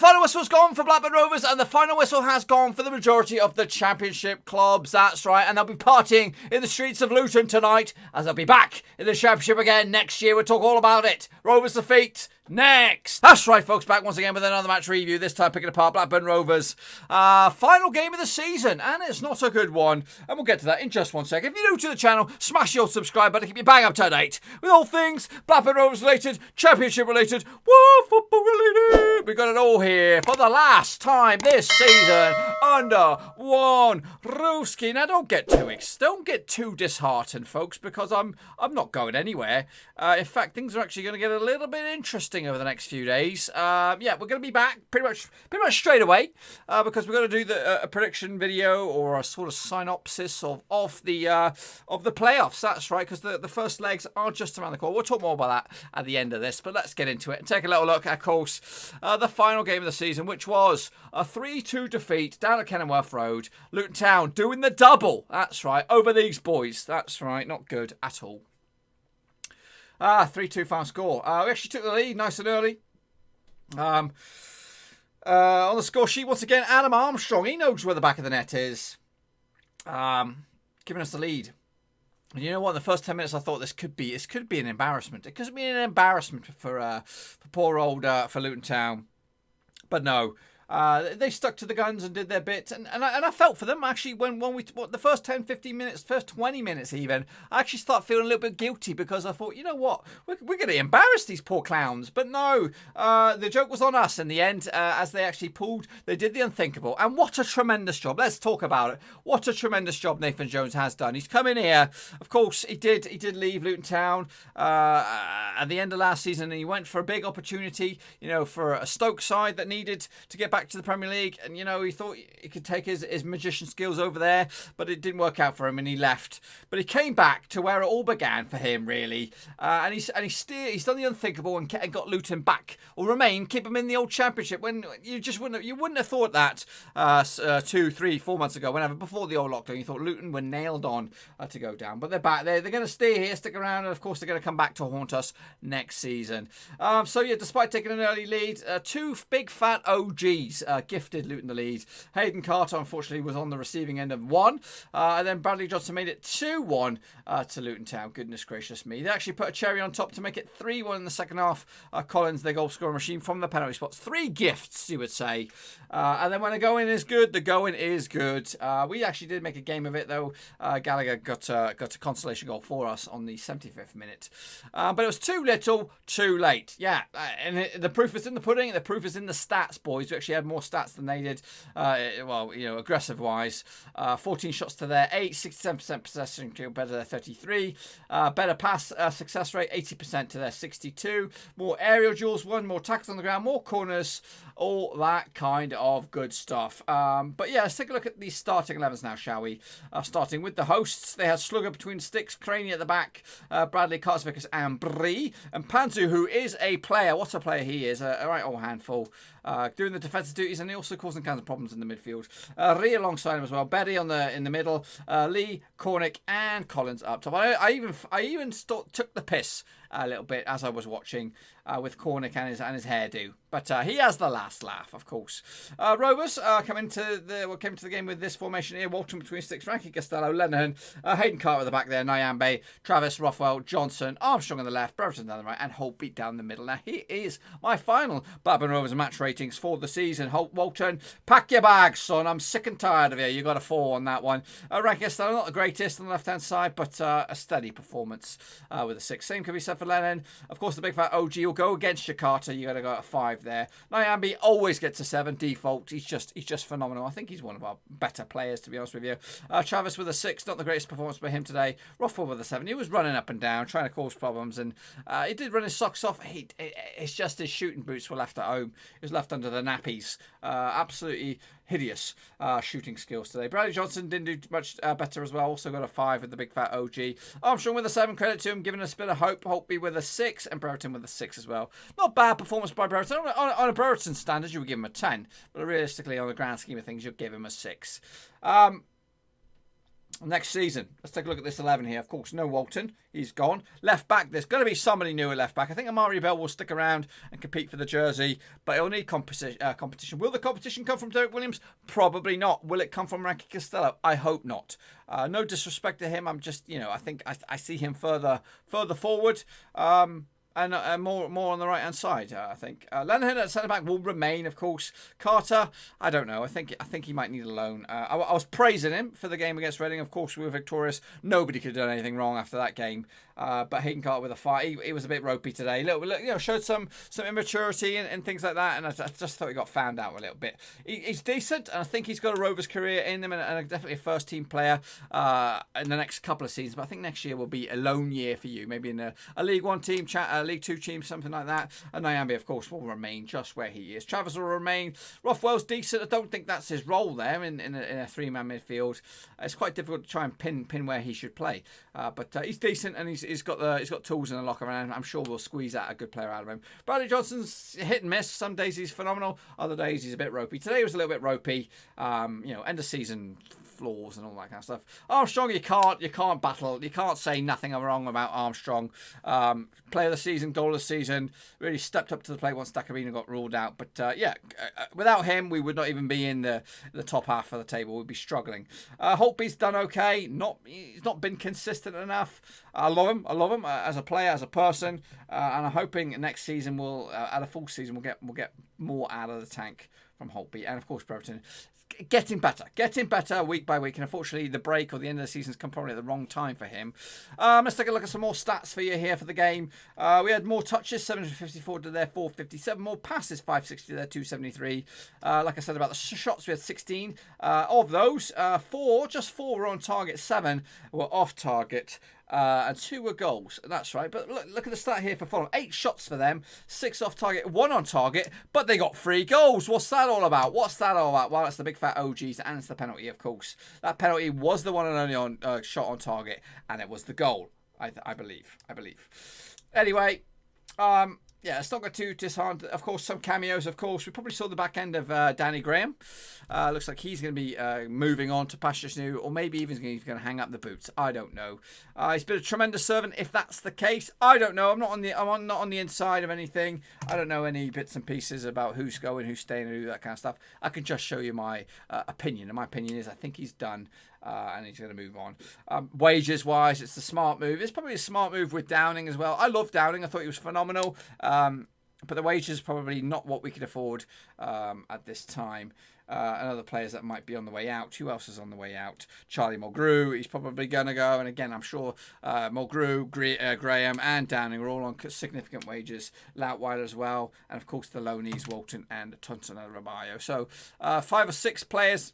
final whistle's gone for Blackburn Rovers, and the final whistle has gone for the majority of the Championship clubs. That's right, and they'll be partying in the streets of Luton tonight, as they'll be back in the Championship again next year. We'll talk all about it. Rovers defeat next. That's right, folks, back once again with another match review, this time picking apart Blackburn Rovers. Final game of the season, and it's not a good one, and we'll get to that in just one second. If you're new to the channel, smash your subscribe button to keep you bang up to date with all things Blackburn Rovers related, Championship related, football related. We've got it all here for the last time this season under one Rooski. Now, don't get too disheartened, folks, because I'm not going anywhere. In fact, things are actually going to get a little bit interesting over the next few days. Yeah, we're going to be back pretty much straight away because we're going to do a prediction video or a sort of synopsis of the playoffs. That's right, because the first legs are just around the corner. We'll talk more about that at the end of this, but let's get into it and take a little look at, of course, the final game of the season, which was a 3-2 defeat down at Kenilworth Road. Luton Town doing the double. That's right, over these boys. That's right, not good at all. 3-2 final score. We actually took the lead nice and early. On the score sheet, once again, Adam Armstrong. He knows where the back of the net is. Giving us the lead. And you know what? In the first 10 minutes, I thought this could be an embarrassment. It could be an embarrassment for poor old for Luton Town. But no. They stuck to the guns and did their bit, and I felt for them actually when the first 10, 15 minutes, first 20 minutes even, I actually started feeling a little bit guilty because I thought, you know what, we're going to embarrass these poor clowns. But no, the joke was on us in the end as they actually they did the unthinkable, and what a tremendous job. Let's talk about it. What a tremendous job Nathan Jones has done. He's come in here. Of course, he did leave Luton Town at the end of last season, and he went for a big opportunity, you know, for a Stoke side that needed to get back to the Premier League, and you know, he thought he could take his magician skills over there, but it didn't work out for him, and he left. But he came back to where it all began for him, really, and he's done the unthinkable and got Luton back, or keep him in the old Championship, when you wouldn't have thought that 2, 3, 4 months ago, whenever, before the old lockdown. You thought Luton were nailed on to go down, but they're back. They're going to stay here, stick around, and of course they're going to come back to haunt us next season. So yeah, despite taking an early lead, two big fat OGs gifted Luton the lead. Hayden Carter, unfortunately, was on the receiving end of one, and then Bradley Johnson made it 2-1 to Luton Town. Goodness gracious me. They actually put a cherry on top to make it 3-1 in the second half. Collins, their goal scoring machine from the penalty spots. 3 gifts, you would say. And then when the going is good, the going is good. We actually did make a game of it, though. Gallagher got a consolation goal for us on the 75th minute. But it was too little, too late. Yeah, and the proof is in the pudding. The proof is in the stats, boys. We actually had more stats than they did. Well, you know, aggressive-wise. 14 shots to their 8, 67% possession compared to their 33. Better pass success rate, 80% to their 62. More aerial duels won, more tackles on the ground, more corners, all that kind of good stuff. But yeah, let's take a look at the starting 11s now, shall we? Starting with the hosts, they had Slugger between sticks, Craney at the back, Bradley, Carter-Vickers and Bree. And Panzu, who is a player, what a player he is, a right old handful. Doing the defensive duties, and he also causing kinds of problems in the midfield. Ree alongside him as well. Betty in the middle. Lee, Cornick, and Collins up top. I even took the piss a little bit as I was watching with Cornick and his hairdo. But he has the last laugh, of course. Rovers came to the game with this formation here. Walton between sticks, Frankie Costello, Lenihan, Hayden Carter at the back there, Nyambe, Travis, Rothwell, Johnson, Armstrong on the left, Brereton down the right, and Holt beat down the middle. Now, here is my final Blackburn Rovers match ratings for the season. Holt, Walton, pack your bags, son. I'm sick and tired of you. You got a 4 on that one. Frankie Costello, not the greatest on the left-hand side, but a steady performance with a 6. Same can be said for Lennon. Of course, the big fat OG will go against your Carter. You got to go at 5 there. Nyambe always gets a 7 default. He's just phenomenal. I think he's one of our better players, to be honest with you. Travis with a 6, not the greatest performance by him today. Rothwell with a 7. He was running up and down, trying to cause problems, and he did run his socks off. It's just his shooting boots were left at home. He was left under the nappies. Absolutely hideous shooting skills today. Bradley Johnson didn't do much better as well. Also got a 5 with the big fat OG. Armstrong with a 7. Credit to him, giving us a bit of hope. Holtby with a 6, and Brereton with a 6 as well. Not bad performance by Brereton. On a Brereton standard, you would give him a 10, but realistically, on the grand scheme of things, you'd give him a 6. Next season, let's take a look at this 11 here. Of course, no Walton. He's gone. Left back, there's going to be somebody new at left back. I think Amari Bell will stick around and compete for the jersey, but he'll need competition. Will the competition come from Derek Williams? Probably not. Will it come from Ranky Costello? I hope not. No disrespect to him. I'm just, I think I see him further forward. And more on the right hand side, I think. Lenihan at centre back will remain, of course. Carter, I don't know. I think he might need a loan. I was praising him for the game against Reading. Of course, we were victorious. Nobody could have done anything wrong after that game. But Hayden Carter with a fight, he was a bit ropey today. Showed some immaturity and things like that. And I just thought he got found out a little bit. He's decent, and I think he's got a Rovers career in him, and definitely a first team player in the next couple of seasons. But I think next year will be a loan year for you, maybe in a League One team, League Two team, something like that. And Nyambe, of course, will remain just where he is. Travers will remain. Rothwell's decent. I don't think that's his role there in a three-man midfield. It's quite difficult to try and pin where he should play. But he's decent, and he's got tools in the locker, and I'm sure we'll squeeze out a good player out of him. Bradley Johnson's hit and miss. Some days he's phenomenal. Other days he's a bit ropey. Today was a little bit ropey. End of season flaws and all that kind of stuff. Armstrong, you can't battle. You can't say nothing wrong about Armstrong. Player of the season, goal of the season. Really stepped up to the plate once Dakarina got ruled out. But without him, we would not even be in the top half of the table. We'd be struggling. Holtby's done okay. He's not been consistent enough. I love him as a player, as a person, and I'm hoping next season at a full season, we'll get more out of the tank from Holtby, and of course Brereton. Getting better week by week, and unfortunately the break or the end of the season's come probably at the wrong time for him. Let's take a look at some more stats for you here for the game. We had more touches, 754 to their 457, more passes, 560 to their 273. Like I said about the shots, we had 16 of those. Just four were on target, 7 were off target. And 2 were goals. That's right. But look at the stat here for Fulham. 8 shots for them, 6 off target, 1 on target, but they got 3 goals. What's that all about? Well, it's the big fat OGs, and it's the penalty, of course. That penalty was the one and only shot on target, and it was the goal, I believe. Anyway, let's not get too disheartened. Of course, some cameos, of course. We probably saw the back end of Danny Graham. Looks like he's going to be moving on to pastures new, or maybe even he's going to hang up the boots. I don't know. He's been a tremendous servant. If that's the case, I don't know. I'm not on the inside of anything. I don't know any bits and pieces about who's going, who's staying, and who that kind of stuff. I can just show you my opinion, and my opinion is I think he's done. And he's going to move on. Wages-wise, it's the smart move. It's probably a smart move with Downing as well. I love Downing. I thought he was phenomenal. But the wages probably not what we could afford at this time. And other players that might be on the way out. Who else is on the way out? Charlie Mulgrew, he's probably going to go. And again, I'm sure Mulgrew, Graham and Downing are all on significant wages. Loutweiler as well. And of course the loanees, Walton and Tonson and Rabayo. So 5 or 6 players,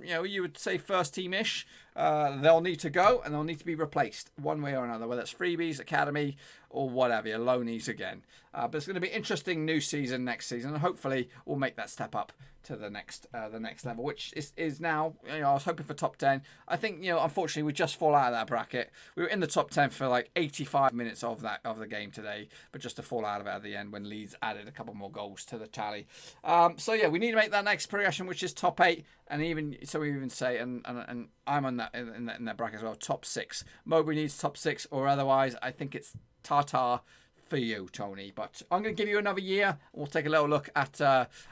you would say first team-ish. They'll need to go and they'll need to be replaced one way or another, whether it's freebies, academy, or whatever, your loanees again. But it's going to be interesting new season next season, and hopefully we'll make that step up to the next level, which is now. I was hoping for top 10. I think unfortunately we just fall out of that bracket. We were in the top 10 for like 85 minutes of the game today, but just to fall out of it at the end when Leeds added a couple more goals to the tally. We need to make that next progression, which is top 8, and we even say, and I'm on that in that bracket as well, top 6. Mowbray needs top 6, or otherwise I think it's ta-ta for you, Tony. But I'm going to give you another year. We'll take a little look at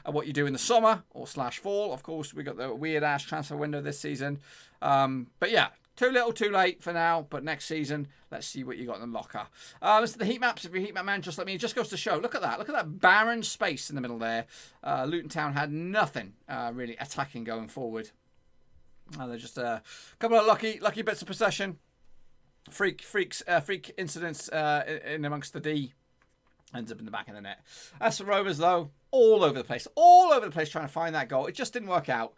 what you do in the summer or /fall. Of course, we got the weird ass transfer window this season. But yeah, too little, too late for now. But next season, let's see what you got in the locker. This is the heat maps. If you're a heat map man, just goes to show. Look at that. Look at that barren space in the middle there. Luton Town had nothing really attacking going forward. They're just a couple of lucky bits of possession. Freak incidents in amongst the D. Ends up in the back of the net. As for Rovers, though, all over the place trying to find that goal. It just didn't work out.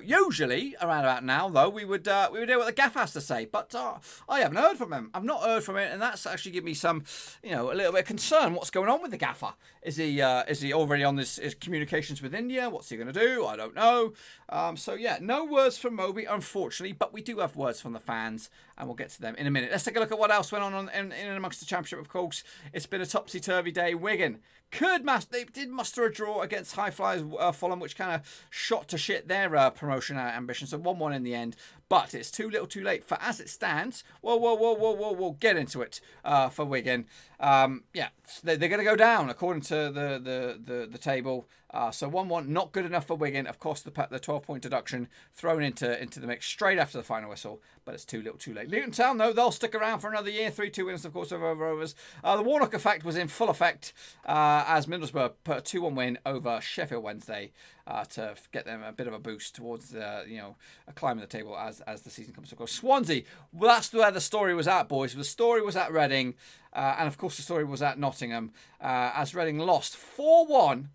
Usually, around about now, though, we would hear what the gaff has to say. But I haven't heard from him. I've not heard from him, and that's actually given me some, a little bit of concern. What's going on with the gaffer? Is he already on his communications with India? What's he going to do? I don't know. No words from Moby, unfortunately, but we do have words from the fans, and we'll get to them in a minute. Let's take a look at what else went on in amongst the championship, of course. It's been a topsy-turvy day. Wigan They did muster a draw against High Flyers Fulham, which kind of shot to shit their promotion ambition. So 1-1 in the end. But it's too little too late. For as it stands, we'll get into it for Wigan. They're going to go down according to the table. So 1-1, not good enough for Wigan. Of course, the 12-point deduction thrown into the mix straight after the final whistle, but it's too little too late. Luton Town, though, they'll stick around for another year. 3-2 wins, of course, over Rovers. The Warnock effect was in full effect as Middlesbrough put a 2-1 win over Sheffield Wednesday to get them a bit of a boost towards a climb in the table as the season comes to a close. Swansea, well, that's where the story was at, boys. The story was at Reading, and of course the story was at Nottingham as Reading lost 4-1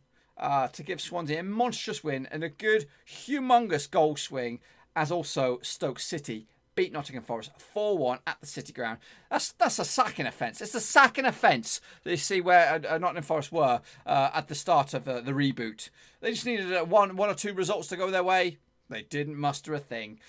to give Swansea a monstrous win and a good, humongous goal swing, as also Stoke City beat Nottingham Forest 4-1 at the City Ground. That's a sacking offence. It's a sacking offence that you see where Nottingham Forest were at the start of the reboot. They just needed one or two results to go their way. They didn't muster a thing.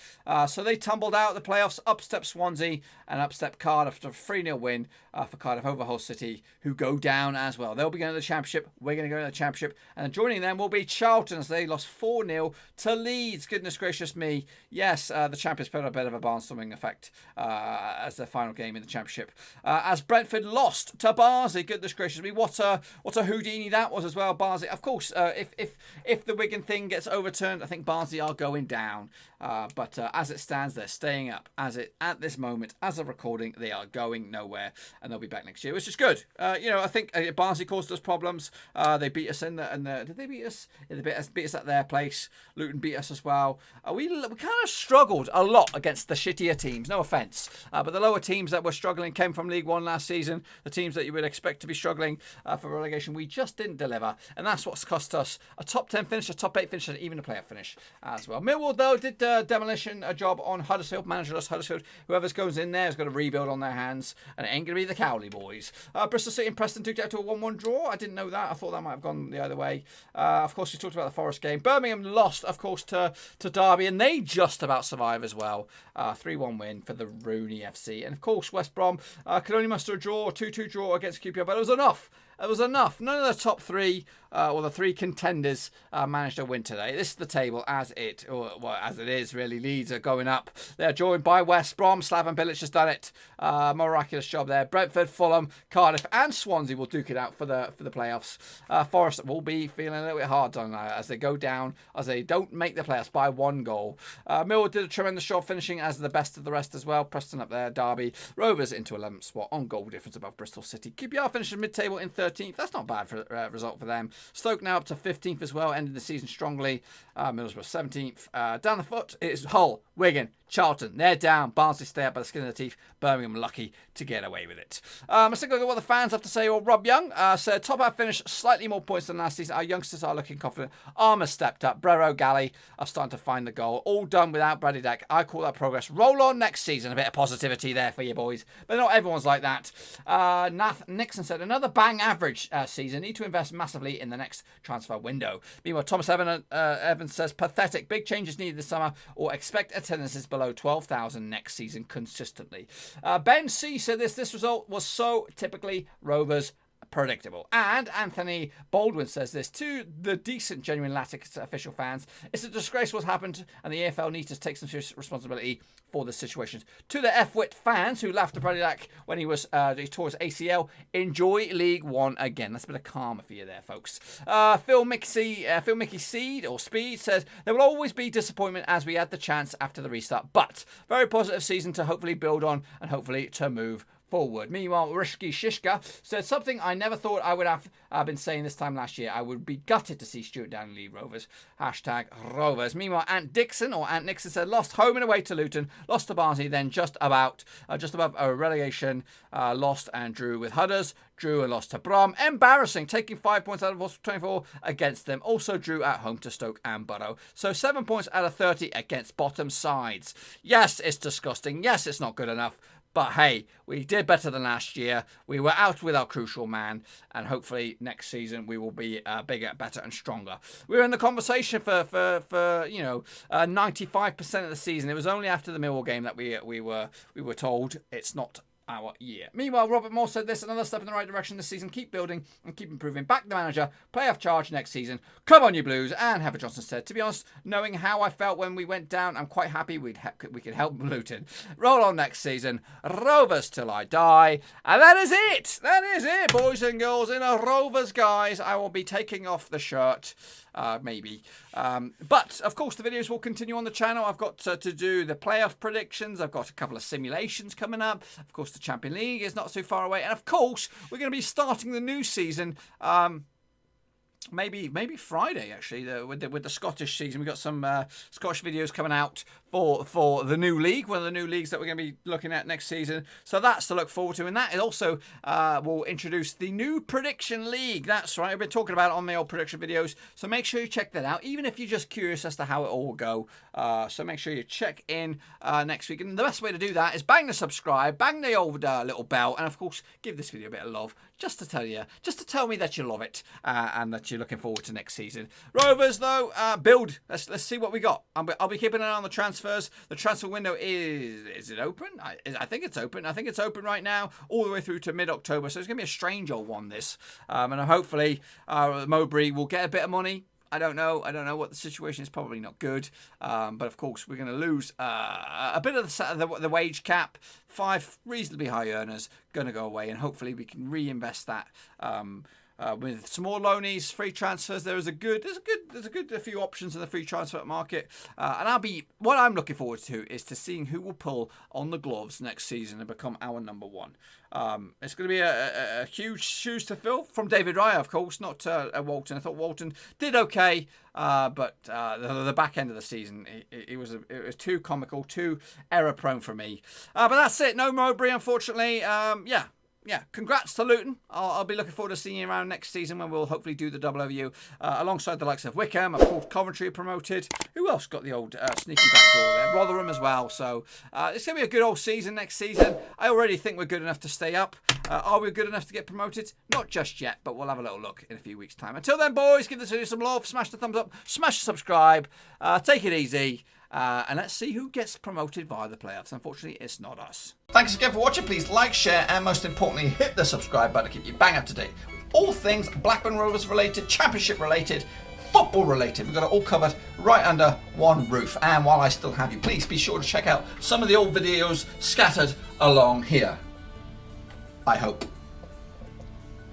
So they tumbled out of the playoffs. Up step Swansea and up step Cardiff to a 3-0 win for Cardiff over Hull City, who go down as well. They'll be going to the Championship. We're going to go to the Championship. And joining them will be Charlton as they lost 4-0 to Leeds. Goodness gracious me. Yes, the Champions put a bit of a barnstorming effect as their final game in the Championship. As Brentford lost to Barnsley. Goodness gracious me. What a Houdini that was as well. Barnsley. Of course, if the Wigan thing gets overturned, I think Barnsley are going down. But as it stands, they're staying up. At this moment, as of recording, they are going nowhere, and they'll be back next year, which is good. I think Barnsley caused us problems. They beat us did they beat us? Yeah, they beat us at their place. Luton beat us as well. We kind of struggled a lot against the shittier teams. No offence, but the lower teams that were struggling came from League One last season. The teams that you would expect to be struggling for relegation, we just didn't deliver, and that's what's cost us a top 10 finish, a top 8 finish, and even a playoff finish as well. Millwall, though, did demolition a job on Huddersfield, managerless Huddersfield. Whoever's goes in there has got a rebuild on their hands, and it ain't going to be the Cowley boys. Bristol City and Preston took it out to a 1-1 draw. I didn't know that. I thought that might have gone the other way. Of course, we talked about the Forest game. Birmingham lost, of course, to Derby, and they just about survive as well. 3-1 win for the Rooney FC. And, of course, West Brom could only muster a draw, 2-2 draw against QPR, but it was enough. It was enough. None of the top three or the three contenders managed to win today. This is the table as it is, really. Leeds are going up. They're joined by West Brom. Slaven Bilic has done it. Miraculous job there. Brentford, Fulham, Cardiff and Swansea will duke it out for the playoffs. Forest will be feeling a little bit hard on as they go down, as they don't make the playoffs by 1 goal. Millwall did a tremendous job finishing as the best of the rest as well. Preston up there. Derby. Rovers into 11th spot on goal difference above Bristol City. QPR finishes mid-table in 13th. That's not bad for result for them. Stoke now up to 15th as well, ended the season strongly. Middlesbrough 17th. Down the foot is Hull, Wigan, Charlton. They're down. Barnsley stay up by the skin of the teeth. Birmingham lucky to get away with it. Let's take a look at what the fans have to say. Or Rob Young said, top half finish, slightly more points than last season. Our youngsters are looking confident. Armour's stepped up. Brero, Galley are starting to find the goal. All done without Brady Dack. I call that progress. Roll on next season. A bit of positivity there for you boys. But not everyone's like that. Nath Nixon said, another bang average season. Need to invest massively in the next transfer window. Meanwhile, Thomas Evans says, pathetic. Big changes needed this summer or expect attendances below 12,000 next season consistently. Ben C said this result was so typically Rovers predictable. And Anthony Baldwin says this to the decent, genuine Latics official fans. It's a disgrace what's happened and the EFL needs to take some serious responsibility for the situations. To the F-wit fans who laughed at Bradillac when he tore his ACL, enjoy League One again. That's a bit of karma for you there, folks. Phil Mickey Seed or Speed says, there will always be disappointment as we had the chance after the restart, but very positive season to hopefully build on and hopefully to move forward. Meanwhile, Rishki Shishka said something I never thought I would have been saying this time last year. I would be gutted to see Stuart down in League Rovers. Hashtag Rovers. Meanwhile, Ant Nixon said, lost home and away to Luton, lost to Barnsley, then just above a relegation, lost and drew with Hudders, drew and lost to Brom. Embarrassing, taking 5 points out of 24 against them. Also drew at home to Stoke and Borough. So 7 points out of 30 against bottom sides. Yes, it's disgusting. Yes, it's not good enough. But hey, we did better than last year. We were out with our crucial man, and hopefully next season we will be bigger, better, and stronger. We were in the conversation for 95% of the season. It was only after the Millwall game that we were told it's not our year. Meanwhile, Robert Moore said this: another step in the right direction this season. Keep building and keep improving. Back the manager, playoff charge next season. Come on, you Blues. And Heather Johnson said, to be honest, knowing how I felt when we went down, I'm quite happy we could help Luton. Roll on next season. Rovers till I die. And that is it. That is it, boys and girls. In a Rovers, guys, I will be taking off the shirt. Maybe. But, of course, the videos will continue on the channel. I've got to do the playoff predictions. I've got a couple of simulations coming up. Of course, the Champions League is not so far away. And, of course, we're going to be starting the new season maybe Friday, actually, with the Scottish season. We've got some Scottish videos coming out for the new league, one of the new leagues that we're going to be looking at next season. So that's to look forward to. And that is also will introduce the new prediction league. That's right. I've been talking about it on the old prediction videos. So make sure you check that out, even if you're just curious as to how it all will go. So make sure you check in next week. And the best way to do that is bang the subscribe, bang the old little bell, and of course, give this video a bit of love, just to tell me that you love it and that you're looking forward to next season. Rovers, though, build. Let's see what we got. I'll be keeping an eye on the transfers. The transfer window is it open? I think it's open. I think it's open right now, all the way through to mid-October. So it's going to be a strange old one, this. And hopefully Mowbray will get a bit of money. I don't know what the situation is. Probably not good. But of course, we're going to lose a bit of the wage cap. 5 reasonably high earners going to go away, and hopefully we can reinvest that. With some more loanies, free transfers, there's a good few options in the free transfer market, and what I'm looking forward to is to seeing who will pull on the gloves next season and become our number one. It's going to be a huge shoes to fill from David Raya, of course, not Walton. I thought Walton did okay, but the back end of the season it was too comical, too error prone for me. But that's it. No Mowbray, unfortunately. Yeah, congrats to Luton. I'll be looking forward to seeing you around next season when we'll hopefully do the double overview alongside the likes of Wickham. Of course, Coventry promoted. Who else got the old sneaky back door there? Rotherham as well. So it's going to be a good old season next season. I already think we're good enough to stay up. Are we good enough to get promoted? Not just yet, but we'll have a little look in a few weeks' time. Until then, boys, give this video some love. Smash the thumbs up. Smash the subscribe. Take it easy. And let's see who gets promoted via the playoffs. Unfortunately, it's not us. Thanks again for watching. Please like, share, and most importantly, hit the subscribe button to keep you bang up to date with all things Blackburn Rovers related, Championship related, football related. We've got it all covered right under one roof. And while I still have you, please be sure to check out some of the old videos scattered along here. I hope.